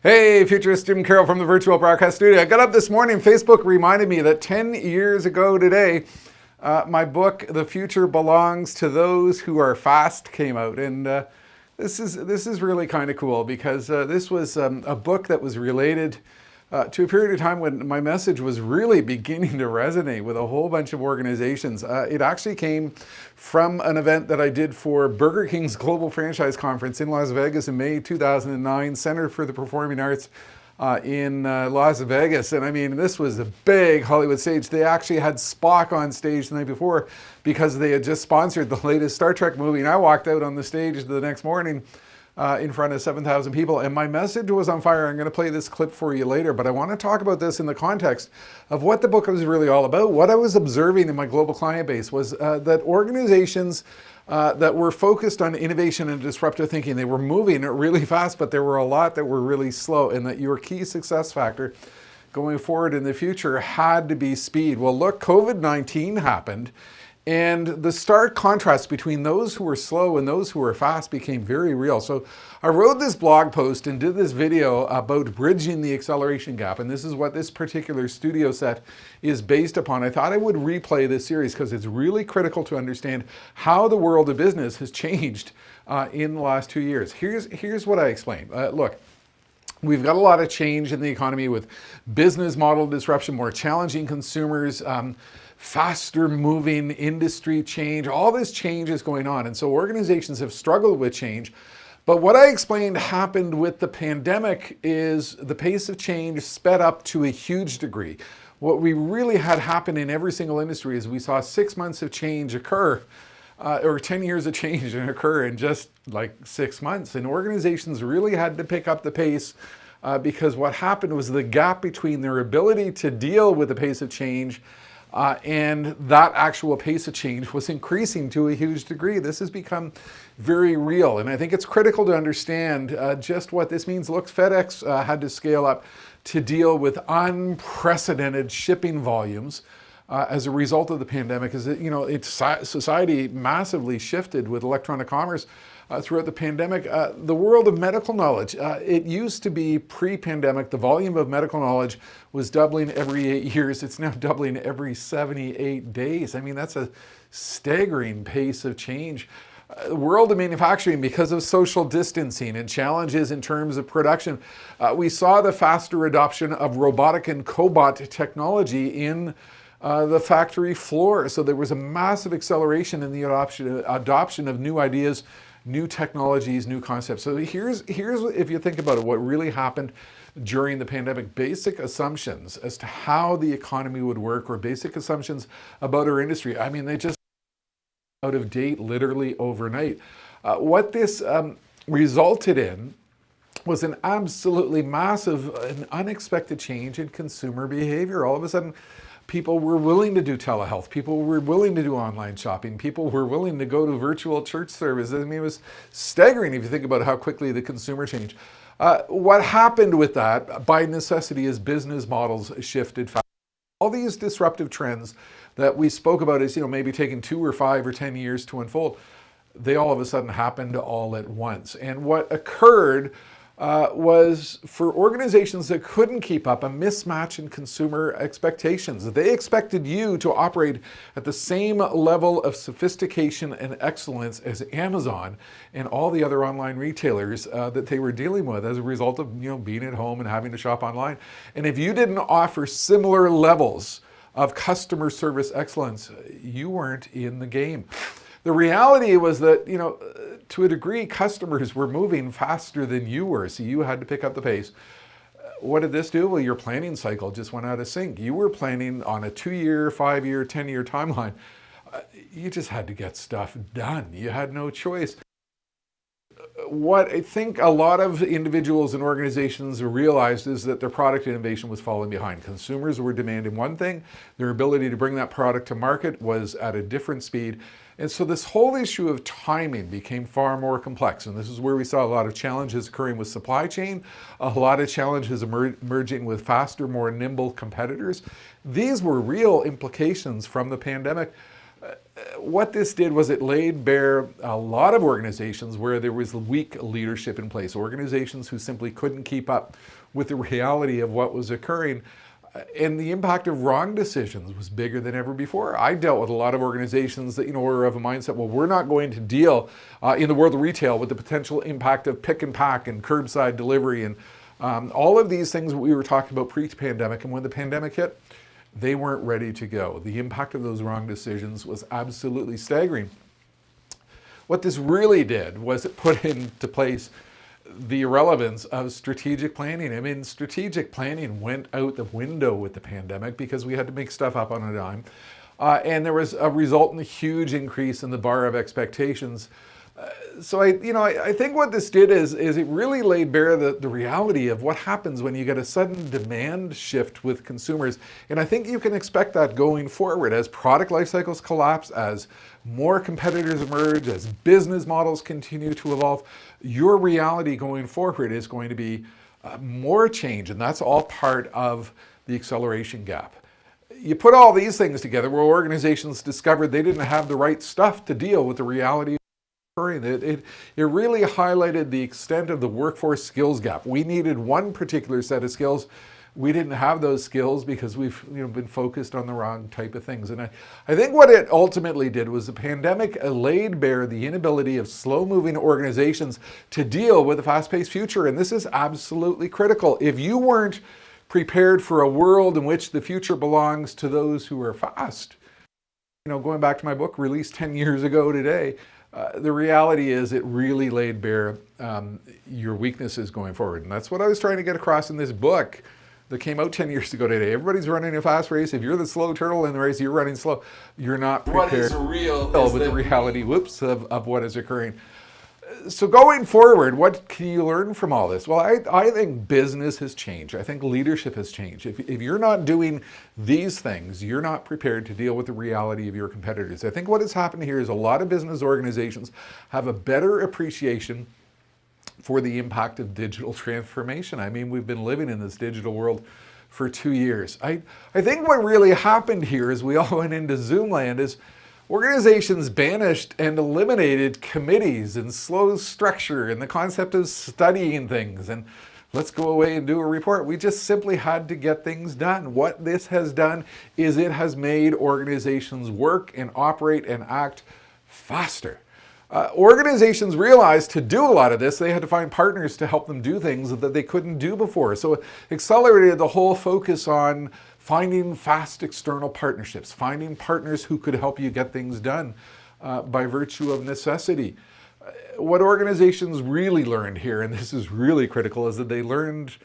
Hey, Futurist, Jim Carroll from the virtual broadcast studio. I got up this morning, Facebook reminded me that 10 years ago today, my book, The Future Belongs to Those Who Are Fast, came out. And this is really kind of cool because this was a book that was related to a period of time when my message was really beginning to resonate with a whole bunch of organizations. It actually came from an event that I did for Burger King's Global Franchise Conference in Las Vegas in May 2009, Center for the Performing Arts in Las Vegas. And I mean, this was a big Hollywood stage. They actually had Spock on stage the night before because they had just sponsored the latest Star Trek movie. And I walked out on the stage the next morning in front of 7,000 people, and my message was on fire. I'm going to play this clip for you later, but I want to talk about this in the context of what the book was really all about. What I was observing in my global client base was that organizations that were focused on innovation and disruptive thinking, they were moving really fast, but there were a lot that were really slow, and that your key success factor going forward in the future had to be speed. Well, look, COVID-19 happened, and the stark contrast between those who were slow and those who were fast became very real. So I wrote this blog post and did this video about bridging the acceleration gap. And this is what this particular studio set is based upon. I thought I would replay this series because it's really critical to understand how the world of business has changed in the last 2 years. Here's what I explained. Look. We've got a lot of change in the economy with business model disruption, more challenging consumers, faster moving industry change. All this change is going on. And so organizations have struggled with change. But what I explained happened with the pandemic is the pace of change sped up to a huge degree. What we really had happen in every single industry is we saw 6 months of change occur, or 10 years of change occur in just like 6 months. And organizations really had to pick up the pace because what happened was the gap between their ability to deal with the pace of change and that actual pace of change was increasing to a huge degree. This has become very real, and I think it's critical to understand just what this means. Look, FedEx had to scale up to deal with unprecedented shipping volumes as a result of the pandemic. As society massively shifted with electronic commerce throughout the pandemic. The world of medical knowledge, it used to be pre-pandemic, the volume of medical knowledge was doubling every 8 years. It's now doubling every 78 days. I mean, that's a staggering pace of change. The world of manufacturing, because of social distancing and challenges in terms of production, we saw the faster adoption of robotic and cobot technology in the factory floor. So there was a massive acceleration in the adoption of new ideas, new technologies, new concepts. So here's if you think about it, what really happened during the pandemic. Basic assumptions as to how the economy would work, or basic assumptions about our industry. I mean, they just out of date literally overnight. What this resulted in was an absolutely massive and unexpected change in consumer behavior. All of a sudden, people were willing to do telehealth. People were willing to do online shopping. People were willing to go to virtual church services. I mean, it was staggering if you think about how quickly the consumer changed. What happened with that, by necessity, is business models shifted fast. All these disruptive trends that we spoke about as, maybe taking 2 or 5 or 10 years to unfold, they all of a sudden happened all at once. And what occurred was, for organizations that couldn't keep up, a mismatch in consumer expectations. They expected you to operate at the same level of sophistication and excellence as Amazon and all the other online retailers that they were dealing with as a result of being at home and having to shop online. And if you didn't offer similar levels of customer service excellence, you weren't in the game. The reality was that, to a degree, customers were moving faster than you were, so you had to pick up the pace. What did this do? Well, your planning cycle just went out of sync. You were planning on a 2-year, 5-year, 10-year timeline. You just had to get stuff done. You had no choice. What I think a lot of individuals and organizations realized is that their product innovation was falling behind. Consumers were demanding one thing, their ability to bring that product to market was at a different speed. And so this whole issue of timing became far more complex. And this is where we saw a lot of challenges occurring with supply chain, a lot of challenges emerging with faster, more nimble competitors. These were real implications from the pandemic. What this did was it laid bare a lot of organizations where there was weak leadership in place, organizations who simply couldn't keep up with the reality of what was occurring. And the impact of wrong decisions was bigger than ever before. I dealt with a lot of organizations that, were of a mindset, well, we're not going to deal in the world of retail with the potential impact of pick and pack and curbside delivery and all of these things we were talking about pre-pandemic. And when the pandemic hit, they weren't ready to go. The impact of those wrong decisions was absolutely staggering. What this really did was it put into place the irrelevance of strategic planning. I mean, strategic planning went out the window with the pandemic because we had to make stuff up on a dime. And there was a resultant huge increase in the bar of expectations. So I think what this did is it really laid bare the reality of what happens when you get a sudden demand shift with consumers. And I think you can expect that going forward as product life cycles collapse, as more competitors emerge, as business models continue to evolve. Your reality going forward is going to be more change, and that's all part of the acceleration gap. You put all these things together where organizations discovered they didn't have the right stuff to deal with the reality. It really highlighted the extent of the workforce skills gap. We needed one particular set of skills. We didn't have those skills because we've been focused on the wrong type of things. And I think what it ultimately did was the pandemic laid bare the inability of slow-moving organizations to deal with a fast-paced future. And this is absolutely critical. If you weren't prepared for a world in which the future belongs to those who are fast, going back to my book released 10 years ago today, the reality is it really laid bare your weaknesses going forward. And that's what I was trying to get across in this book that came out 10 years ago today. Everybody's running a fast race. If you're the slow turtle in the race, you're running slow. You're not prepared. What is real with the reality, of what is occurring. So going forward, what can you learn from all this? Well, I think business has changed. I think leadership has changed. If you're not doing these things, you're not prepared to deal with the reality of your competitors. I think what has happened here is a lot of business organizations have a better appreciation for the impact of digital transformation. I mean, we've been living in this digital world for 2 years. I think what really happened here as we all went into Zoom land is organizations banished and eliminated committees and slow structure and the concept of studying things and let's go away and do a report. We just simply had to get things done. What this has done is it has made organizations work and operate and act faster. Organizations realized to do a lot of this, they had to find partners to help them do things that they couldn't do before. So it accelerated the whole focus on finding fast external partnerships, finding partners who could help you get things done by virtue of necessity. What organizations really learned here, and this is really critical, is that they learned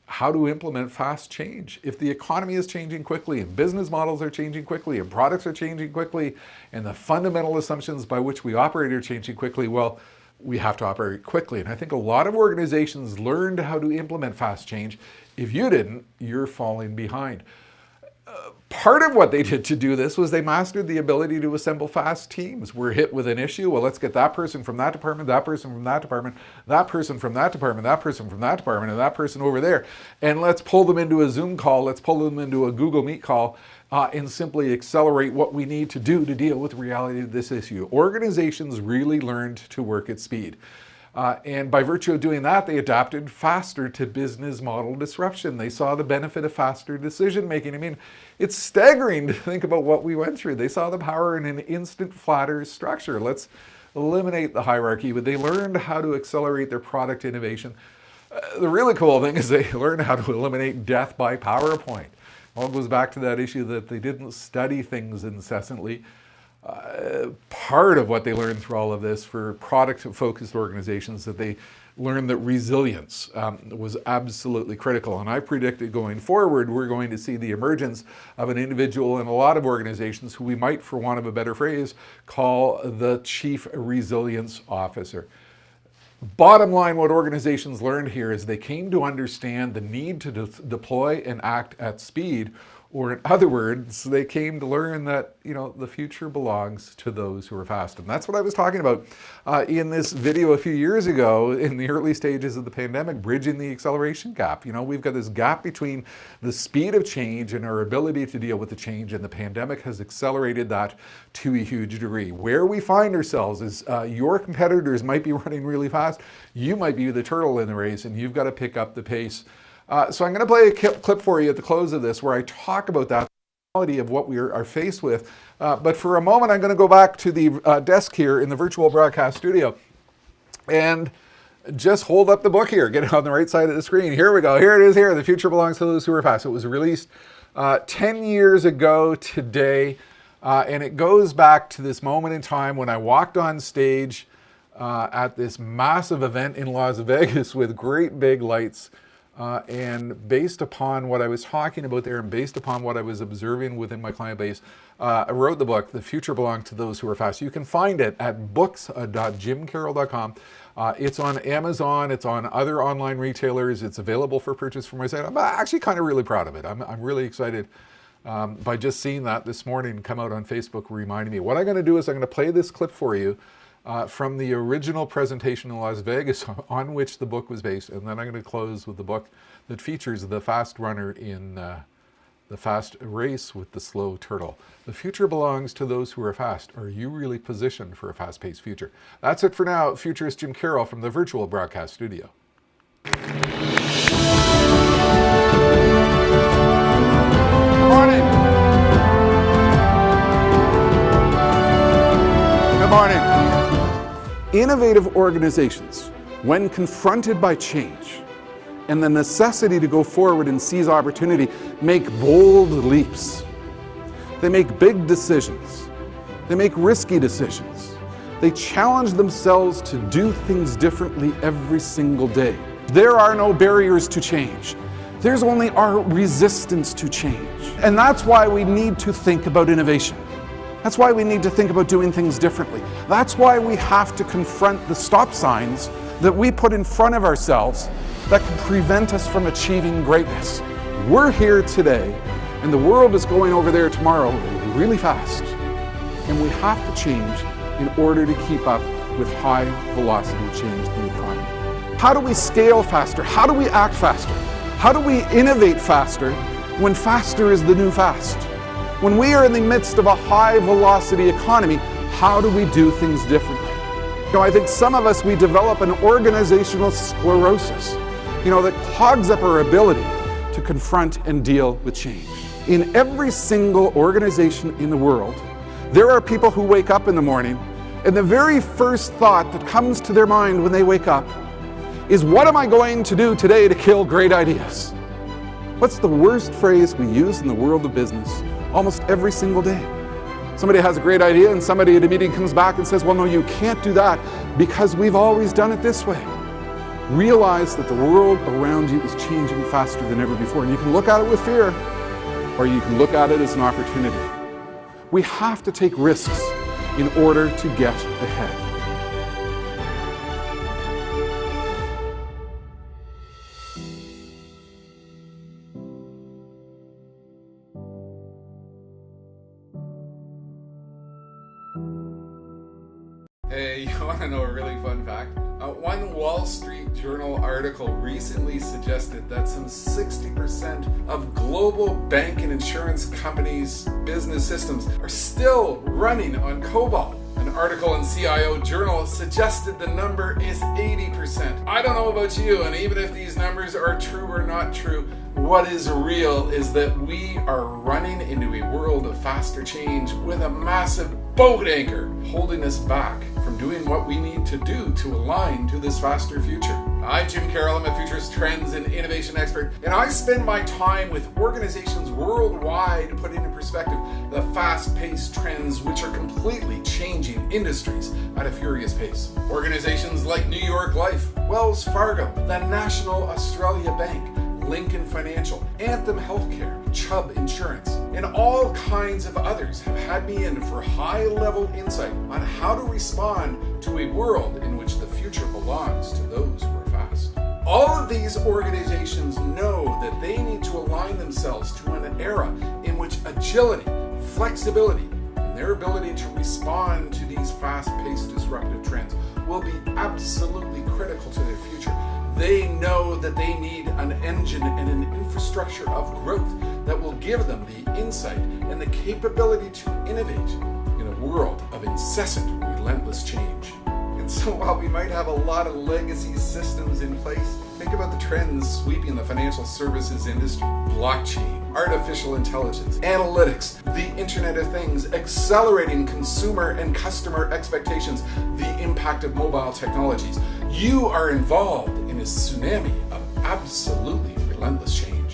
how to implement fast change. If the economy is changing quickly and business models are changing quickly and products are changing quickly and the fundamental assumptions by which we operate are changing quickly, well, we have to operate quickly. And I think a lot of organizations learned how to implement fast change. If you didn't, you're falling behind. Part of what they did to do this was they mastered the ability to assemble fast teams. We're hit with an issue. Well, let's get that person from that department, that person from that department, that person from that department, that person from that department, and that person over there. And let's pull them into a Zoom call. Let's pull them into a Google Meet call and simply accelerate what we need to do to deal with the reality of this issue. Organizations really learned to work at speed. And by virtue of doing that, they adapted faster to business model disruption. They saw the benefit of faster decision making. I mean, it's staggering to think about what we went through. They saw the power in an instant, flatter structure. Let's eliminate the hierarchy, but they learned how to accelerate their product innovation. The really cool thing is they learned how to eliminate death by PowerPoint. All goes back to that issue that they didn't study things incessantly. Part of what they learned through all of this for product-focused organizations that they learned that resilience was absolutely critical. And I predicted going forward, we're going to see the emergence of an individual in a lot of organizations who we might, for want of a better phrase, call the Chief Resilience Officer. Bottom line, what organizations learned here is they came to understand the need to deploy and act at speed Or in other words, they came to learn that, the future belongs to those who are fast. And that's what I was talking about in this video a few years ago in the early stages of the pandemic, bridging the acceleration gap. We've got this gap between the speed of change and our ability to deal with the change, and the pandemic has accelerated that to a huge degree. Where we find ourselves is your competitors might be running really fast. You might be the turtle in the race, and you've got to pick up the pace. So I'm going to play a clip for you at the close of this where I talk about that reality of what we are faced with. But for a moment, I'm going to go back to the desk here in the virtual broadcast studio and just hold up the book here. Get it on the right side of the screen. Here we go. Here it is here. The Future Belongs to Those Who Are Fast. It was released 10 years ago today. And it goes back to this moment in time when I walked on stage at this massive event in Las Vegas with great big lights. And based upon what I was talking about there and based upon what I was observing within my client base, I wrote the book, The Future Belongs to Those Who Are Fast. You can find it at books.jimcarroll.com. It's on Amazon. It's on other online retailers. It's available for purchase from my site. I'm actually kind of really proud of it. I'm really excited by just seeing that this morning come out on Facebook reminding me. What I'm going to do is I'm going to play this clip for you from the original presentation in Las Vegas on which the book was based. And then I'm going to close with the book that features the fast runner in the fast race with the slow turtle. The future belongs to those who are fast. Are you really positioned for a fast-paced future? That's it for now. Futurist Jim Carroll from the virtual broadcast studio. Good morning. Good morning. Innovative organizations, when confronted by change and the necessity to go forward and seize opportunity, make bold leaps. They make big decisions. They make risky decisions. They challenge themselves to do things differently every single day. There are no barriers to change. There's only our resistance to change. And that's why we need to think about innovation. That's why we need to think about doing things differently. That's why we have to confront the stop signs that we put in front of ourselves that can prevent us from achieving greatness. We're here today, and the world is going over there tomorrow really fast. And we have to change in order to keep up with high velocity change in the economy. How do we scale faster? How do we act faster? How do we innovate faster when faster is the new fast? When we are in the midst of a high velocity economy, how do we do things differently? I think some of us, we develop an organizational sclerosis, that clogs up our ability to confront and deal with change. In every single organization in the world, there are people who wake up in the morning and the very first thought that comes to their mind when they wake up is, what am I going to do today to kill great ideas? What's the worst phrase we use in the world of business? Almost every single day. Somebody has a great idea and somebody at a meeting comes back and says, well, no, you can't do that because we've always done it this way. Realize that the world around you is changing faster than ever before. And you can look at it with fear, or you can look at it as an opportunity. We have to take risks in order to get ahead. Hey, you want to know a really fun fact? One Wall Street Journal article recently suggested that some 60% of global bank and insurance companies' business systems are still running on COBOL. An article in CIO Journal suggested the number is 80%. I don't know about you, and even if these numbers are true or not true, what is real is that we are running into a world of faster change with a massive boat anchor holding us back from doing what we need to do to align to this faster future. I'm Jim Carroll. I'm a Futurist trends and innovation expert, and I spend my time with organizations worldwide to put into perspective the fast-paced trends which are completely changing industries at a furious pace. Organizations like New York Life, Wells Fargo, the National Australia Bank, Lincoln Financial, Anthem Healthcare, Chubb Insurance, and all kinds of others have had me in for high-level insight on how to respond to a world in which the future belongs to those who are fast. All of these organizations know that they need to align themselves to an era in which agility, flexibility, and their ability to respond to these fast-paced disruptive trends will be absolutely critical to their future. They know that they need an engine and an infrastructure of growth that will give them the insight and the capability to innovate in a world of incessant, relentless change. And so while we might have a lot of legacy systems in place, think about the trends sweeping the financial services industry: blockchain, artificial intelligence, analytics, the Internet of Things, accelerating consumer and customer expectations, the impact of mobile technologies. You are involved in a tsunami of absolutely relentless change.